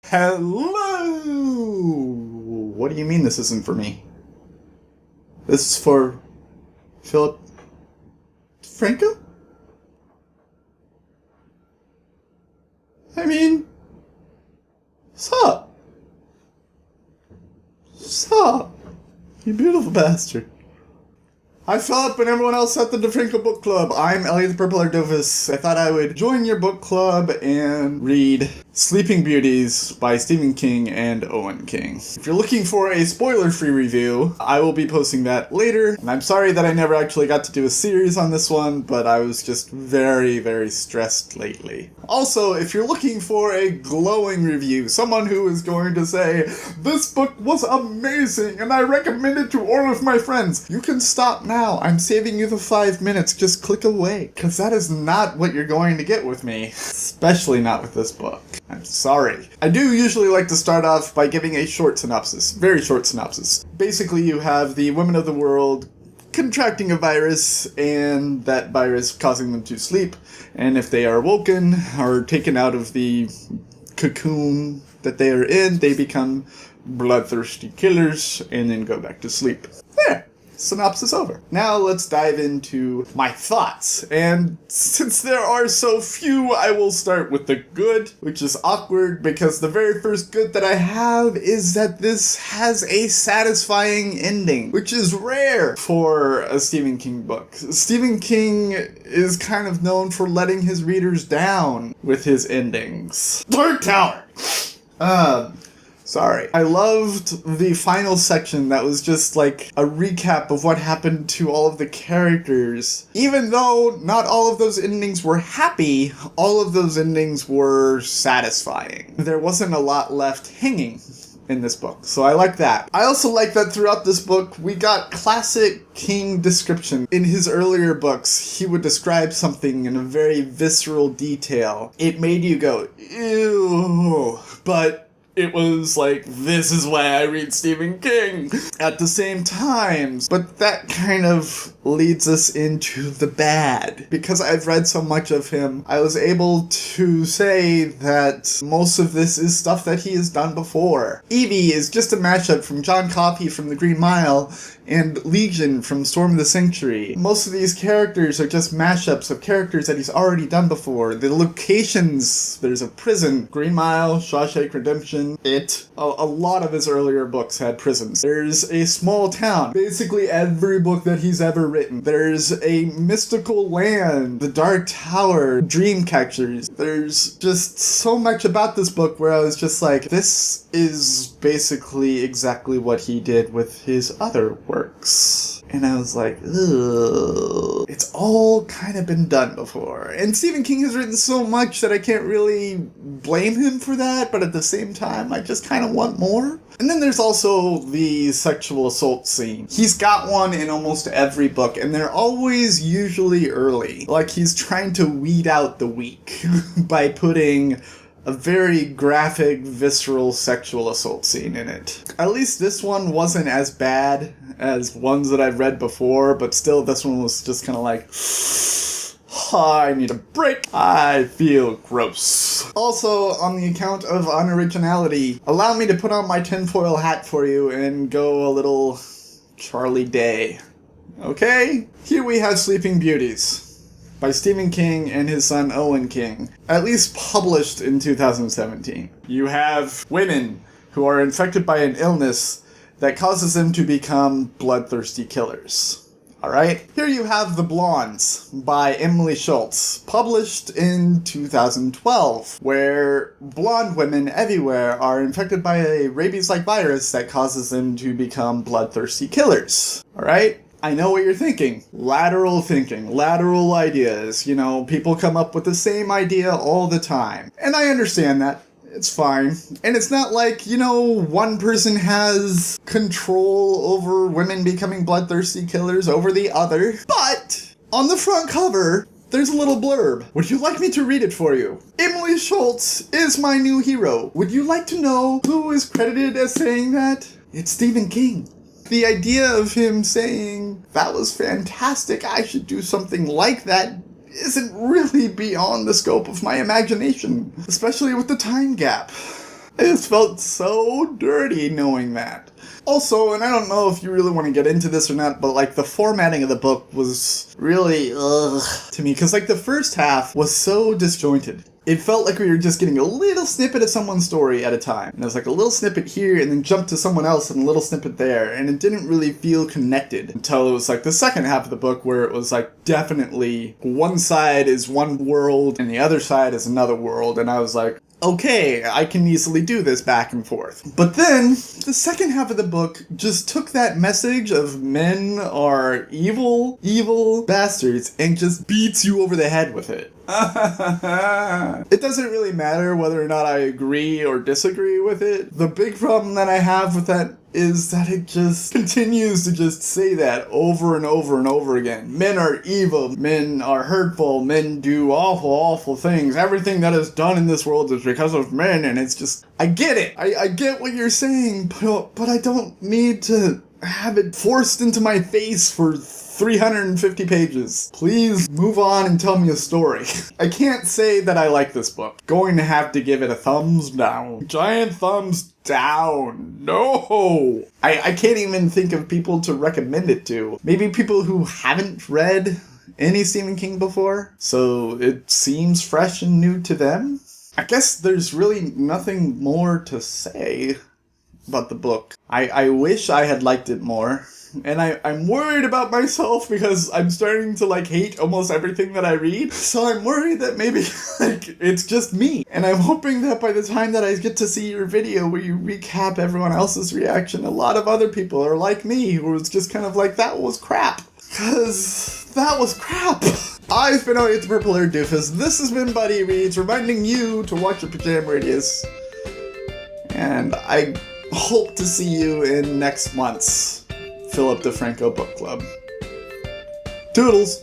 Hello! What do you mean this isn't for me? This is for Philip Defranco? I mean, sup? Sup? You beautiful bastard. Hi Philip and everyone else at the Defranco Book Club. I'm Elliot the Purple Ardovus. I thought I would join your book club and read Sleeping Beauties by Stephen King and Owen King. If you're looking for a spoiler-free review, I will be posting that later. And I'm sorry that I never actually got to do a series on this one, but I was just very, very stressed lately. Also, if you're looking for a glowing review, someone who is going to say, "This book was amazing and I recommend it to all of my friends," you can stop now. I'm saving you the 5 minutes. Just click away. Because that is not what you're going to get with me. Especially not with this book. I'm sorry. I do usually like to start off by giving a short synopsis. Very short synopsis. Basically, you have the women of the world contracting a virus, and that virus causing them to sleep. And if they are woken or taken out of the cocoon that they are in, they become bloodthirsty killers and then go back to sleep. There. Synopsis over. Now let's dive into my thoughts. And since there are so few, I will start with the good, which is awkward because the very first good that I have is that this has a satisfying ending, which is rare for a Stephen King book. Stephen King is kind of known for letting his readers down with his endings. Dark Tower! Sorry. I loved the final section that was just like a recap of what happened to all of the characters. Even though not all of those endings were happy, all of those endings were satisfying. There wasn't a lot left hanging in this book, so I like that. I also like that throughout this book, we got classic King description. In his earlier books, he would describe something in a very visceral detail. It made you go, ew, but it was like, this is why I read Stephen King at the same time. But that kind of leads us into the bad. Because I've read so much of him, I was able to say that most of this is stuff that he has done before. Evie is just a mashup from John Coffey from The Green Mile and Legion from Storm of the Century. Most of these characters are just mashups of characters that he's already done before. The locations, there's a prison, Green Mile, Shawshank Redemption, a lot of his earlier books had prisons. There's a small town, basically every book that he's ever written. There's a mystical land, the Dark Tower, dream catchers. There's just so much about this book where I was just like, this is basically exactly what he did with his other works. And I was like, ugh. It's all kind of been done before. And Stephen King has written so much that I can't really blame him for that, but at the same time, I just kind of want more. And then there's also the sexual assault scene. He's got one in almost every book, and they're always usually early. Like he's trying to weed out the weak by putting a very graphic, visceral sexual assault scene in it. At least this one wasn't as bad as ones that I've read before, but still this one was just kind of like, I need a break. I feel gross. Also, on the account of unoriginality, allow me to put on my tinfoil hat for you and go a little Charlie Day. Okay? Here we have Sleeping Beauties by Stephen King and his son Owen King, at least published in 2017. You have women who are infected by an illness that causes them to become bloodthirsty killers. Alright? Here you have The Blondes by Emily Schultz, published in 2012, where blonde women everywhere are infected by a rabies-like virus that causes them to become bloodthirsty killers. Alright? I know what you're thinking. Lateral thinking. Lateral ideas. You know, people come up with the same idea all the time. And I understand that. It's fine. And it's not like, you know, one person has control over women becoming bloodthirsty killers over the other. But on the front cover, there's a little blurb. Would you like me to read it for you? Emily Schultz is my new hero. Would you like to know who is credited as saying that? It's Stephen King. The idea of him saying, that was fantastic, I should do something like that, isn't really beyond the scope of my imagination. Especially with the time gap. I just felt so dirty knowing that. Also, and I don't know if you really want to get into this or not, but like the formatting of the book was really to me, because like the first half was so disjointed. It felt like we were just getting a little snippet of someone's story at a time. And it was like a little snippet here and then jump to someone else and a little snippet there. And it didn't really feel connected until it was like the second half of the book where it was like definitely one side is one world and the other side is another world. And I was like, okay, I can easily do this back and forth. But then, the second half of the book just took that message of men are evil, evil bastards, and just beats you over the head with it. It doesn't really matter whether or not I agree or disagree with it. The big problem that I have with that is that it just continues to just say that over and over and over again. Men are evil, men are hurtful, men do awful, awful things. Everything that is done in this world is because of men, and it's just, I get it. I get what you're saying, but I don't need to have it forced into my face for 350 pages. Please move on and tell me a story. I can't say that I like this book. Going to have to give it a thumbs down. Giant thumbs down. No! I can't even think of people to recommend it to. Maybe people who haven't read any Stephen King before, so it seems fresh and new to them. I guess there's really nothing more to say about the book. I wish I had liked it more. And I'm worried about myself because I'm starting to like hate almost everything that I read. So I'm worried that maybe like it's just me. And I'm hoping that by the time that I get to see your video where you recap everyone else's reaction, a lot of other people are like me who was just kind of like, that was crap. Because that was crap. I've been the Purple Hair Doofus. This has been Buddy Reads, reminding you to watch your Pajama Radius. And I hope to see you in next month's Philip Defranco Book Club. Toodles!